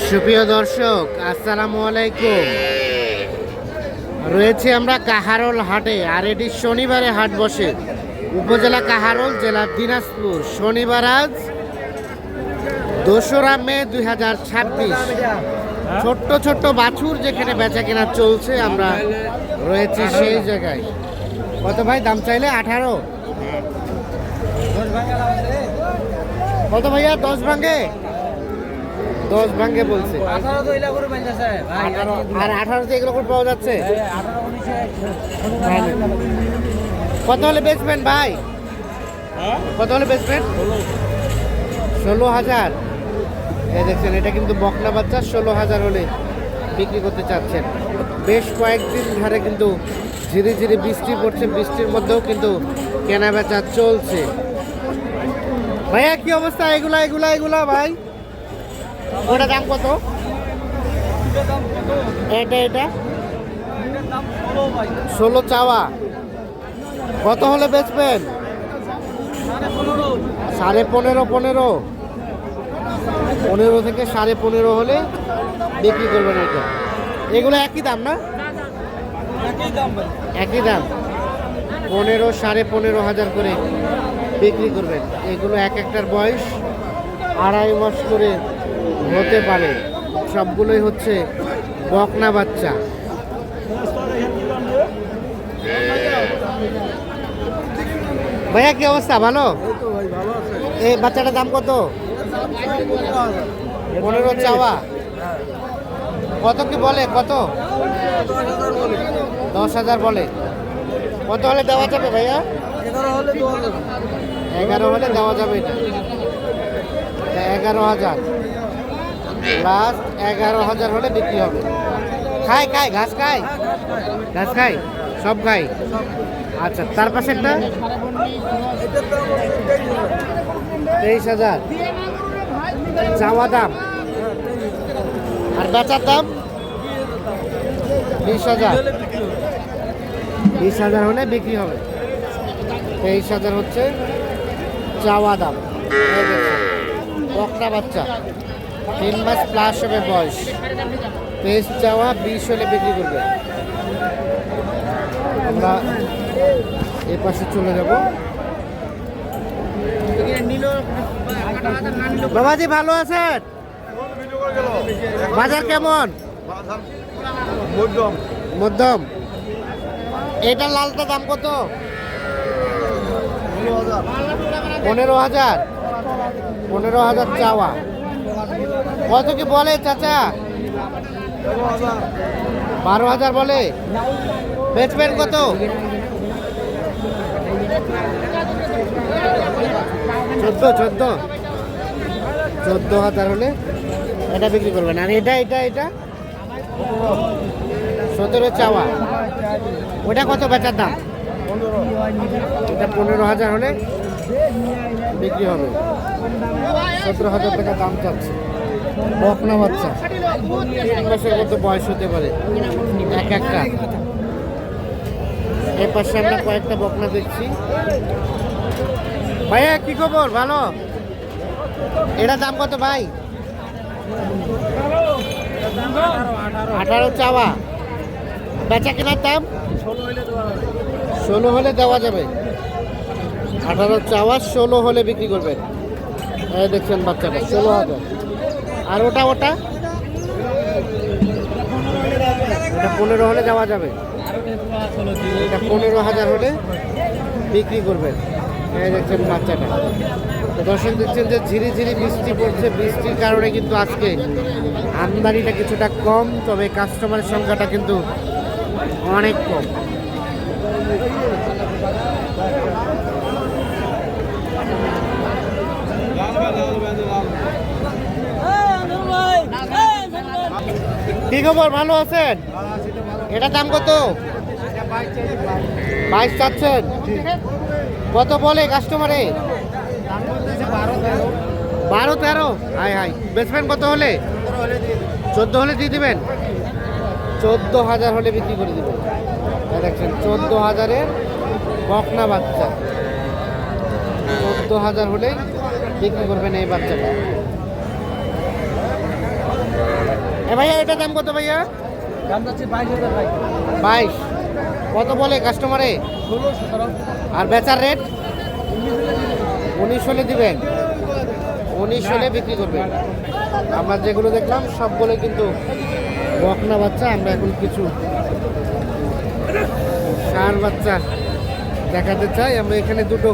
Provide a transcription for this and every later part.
সুপ্রিয় দর্শক, আসসালামু আলাইকুম। রয়েছে আমরা কাহারোল হাটে, আর এটি শনিবারে হাট বসে। উপজেলা কাহারোল, জেলা দিনাজপুর। শনিবার আজ 2রা মে 2026। ছোট্ট ছোট্ট বাছুর যেখানে বেচা কেনা চলছে, আমরা রয়েছি সেই জায়গায়। কত ভাই দাম চাইলে? 18। কত ভাইয়া? 10 ভাঙে? 10 ভাঙে বলছে। 18 আর 18তে এগুলো করে পাওয়া যাচ্ছে। কত হলে বেচবেন ভাই? কত হলে বেচবেন? 16,000। এই দেখছেন, এটা কিন্তু বকনা বাচ্চা। 16,000 হলে বিক্রি করতে চাচ্ছেন। বেশ কয়েকদিন ধরে কিন্তু ধীরে ধীরে বৃষ্টি পড়ছে, বৃষ্টির মধ্যেও কিন্তু কেনা বেচা চলছে। ভাইয়া কি অবস্থা? এগুলা এগুলা এগুলা ভাই, ওটা দাম কত? এটা এটা 16 চাওয়া। কত হলে বেচবেন? 15.5 15 থেকে 15.5 হলে বিক্রি করবেন। এটা এগুলো একই দাম না? একই দাম। 15 15.5 করে বিক্রি করবেন। এগুলো এক একটার বয়স 2.5 মাস করে হতে পারে। সবগুলোই হচ্ছে বকনা বাচ্চা। ভাইয়া কি অবস্থা? ভালো? এই বাচ্চাটার দাম কত? 15 চাওয়া। কত কি বলে? কত? 10,000 বলে। কত হলে দেওয়া যাবে ভাইয়া? 11 হলে দেওয়া যাবে। এটা 11,000 লাস্ট। 11,000 হলে বিক্রি হবে। খায় খায় ঘাস খায়? ঘাস খায়? সব খায়? আচ্ছা, তার পাশে একটা 23,000 চাওয়া দাম। আর বেচার দাম 20,000। 20,000 হলে বিক্রি হবে। 23,000 হচ্ছে চাওয়া দাম। বকনা বাচ্চা 3 মাস প্লাস হবে বয়স। 23 চাওয়া, 20 হলে বিক্রি করবে। আমরা এ পাশে চলে যাব। বাবাজি ভালো আছেন? বাজার কেমন? মধ্যম। এটা লালটা দাম কত? 15,000। 15,000 চাওয়া। কত কি বলে চাচা? 12,000 বলে। বেচবেন কত? 14,000 হলে এটা বিক্রি করবেন। আর এটা এটা এটা 17 চাওয়া। ওটা কত বেচার দাম? এটা 15,000 হলে বিক্রি হবে। 17,000 টাকা দাম চাচ্ছে। বকনা বাচ্চা 3 মাসের মতো বয়স হতে পারে এক একটা। এর পাশে আমরা কয়েকটা বকনা দেখছি। ভাইয়া কি খবর? ভালো? এটা দাম কত ভাই? 18 চাওয়া। বেচা কেনার দাম 16 হলে দেওয়া যাবে। 18 চাওয়া, 16 হলে বিক্রি করবেন। এই দেখছেন বাচ্চাটা 16,000। আর ওটা ওটা 15 হলে দেওয়া যাবে। এটা 15,000 হলে বিক্রি করবেন। এই দেখছেন বাচ্চাটা। দর্শক দেখছেন যে ধীরে ধীরে বৃষ্টি পড়ছে। বৃষ্টির কারণে কিন্তু আজকে আমদানিটা কিছুটা কম, তবে কাস্টমারের সংখ্যাটা কিন্তু অনেক কম। কি খবর? ভালো আছেন? এটা দাম কত? 22 চাচ্ছেন। কত বলে কাস্টমারে? 12-13। High high. বেচবেন কত হলে? 14 হলে দিয়ে দিবেন। 14,000 হলে বিক্রি করে দিবেন। দেখছেন 14,000-এর বকনা বাচ্চা। 14,000 হলে বিক্রি করবেন এই বাচ্চাটা। ভাইয়া এটার দাম কত ভাইয়া? দাম যাচ্ছে 22,000 ভাই। 22। কত বলে কাস্টমারে? 16, 17। আর বেচার রেট 19 হলে দিবেন। 19 হলে বিক্রি করবেন। আমরা যেগুলো দেখলাম সবগুলো কিন্তু বকনা বাচ্চা। আমরা এখন কিছু ষাঁড় বাচ্চা দেখাতে চাই। আমরা এখানে দুটো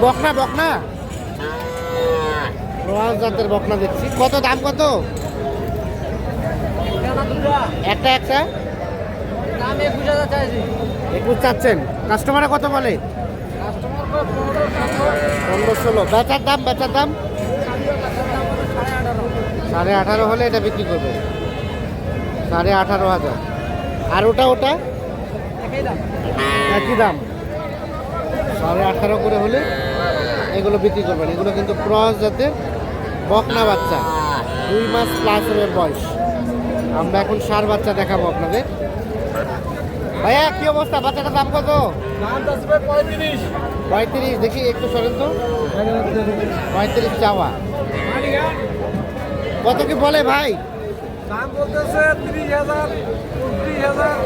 বকনা বকনা রয়্যাল জাতের বকনা দেখছি। কত দাম কত? একটা একটা দাম 21,000 চাইছি। 21 চাচ্ছেন। কাস্টমারে কত বলে? কাস্টমার কো 15, 15-16। বেচার দাম বেচার দাম 18,500। 18.5 হলে এটা বিক্রি করবে। 18,500। আর ওটা ওটা একই দাম। একই দাম 18.5 করে হলে এগুলো বিক্রি করবেন। এগুলো কিন্তু ক্রস জাতের বকনা বাচ্চা, 2 মাস প্লাস এর বয়স। আমরা এখন ষাঁড় বাচ্চা দেখাবো আপনাদের। ভাইয়া কি অবস্থা? বাচ্চাটার দাম কত? দাম যাচ্ছে ভাই 35। 35। দেখি একটু সরেন তো। 35 চাওয়া। কত কি বলে ভাই? দাম বলতেছে 30,000, 29,000।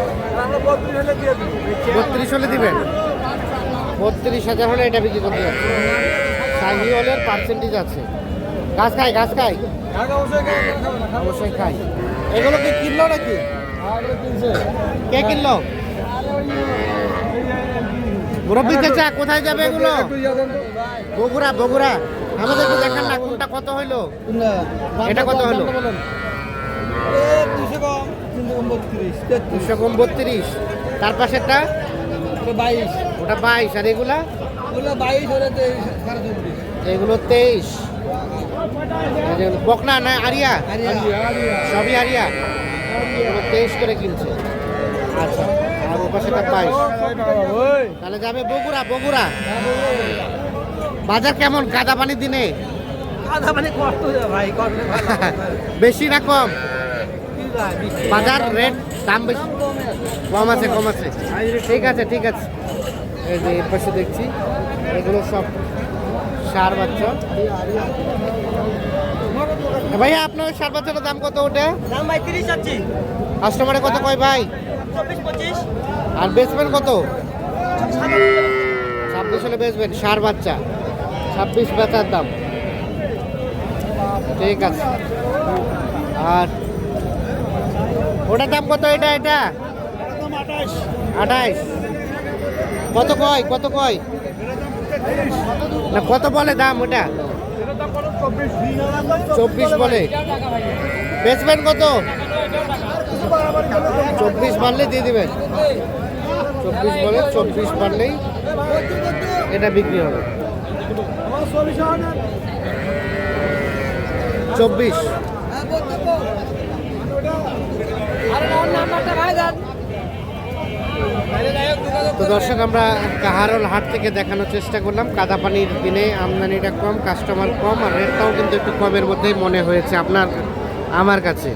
আমরা 32 হলে দিয়ে দিই। 32 হলে দিবেন। 32,000 হলে এটা বিক্রি করতে যাচ্ছে। শাহি হলের পার্সেন্টেজ আছে। গাছ খাই গাছ খাই ঢাকা অবশ্যই খাবে না, খাবে না। অবশ্যই খাই। এগুলো কি কিনলো নাকি? আরে 300। কে কিনলো? মুরব্বী চাচা কোথায় যাবে এগুলো? বগুড়া বগুড়া। আমাদের একটু দেখান না কোনটা কত হইলো? এটা কত হলো? 200 কম, 32। 200 কম 32। তার পাশেরটা 22। ওটা 22। আর এগুলা? ওগুলো 22 হলে 24। এগুলো 23। এই যে বকনা না আরিয়া? সবই আরিয়া। এগুলো 23 করে কিনছে। আচ্ছা। আর ওর পাশেটা 22। তাহলে যাবে বগুড়া বগুড়া। বাজার কেমন কাদা পানির দিনে? আধা মানে কষ্ট হয়ে ভাই, কষ্ট বেশি না কম? বাজার রেট দাম বেশি? কম আছে কম আছে। ঠিক আছে ঠিক আছে। এই যে এর পাশে দেখছি এগুলো সব ষাঁড় বাচ্চা। ভাইয়া আপনার ষাঁড় বাচ্চাটার দাম কত ওটা? দাম ভাই 30 চাচ্ছি। কাস্টমারে কত কয় ভাই? 24, 25। আর বেচবেন কত? 26 হলে বেচবেন। ষাঁড় বাচ্চা 26 বেচার দাম। ঠিক আছে। আর ওটার দাম কত? এটা এটা 28। কত কয় কত কয় না কত বলে দাম ওটা? 24 বলে। বেচবেন কত? 24 বাড়লে দিয়ে দিবেন। 24 বলে। 24 বাড়লেই এটা বিক্রি হবে। 24। তো দর্শক আমরা কাহারোল হাট থেকে দেখানোর চেষ্টা করলাম। কাদা পানির দিনে আমদানিটা কম, কাস্টমার কম, আর রেটটাও কিন্তু একটু কমের মধ্যেই মনে হয়েছে আপনার আমার কাছে।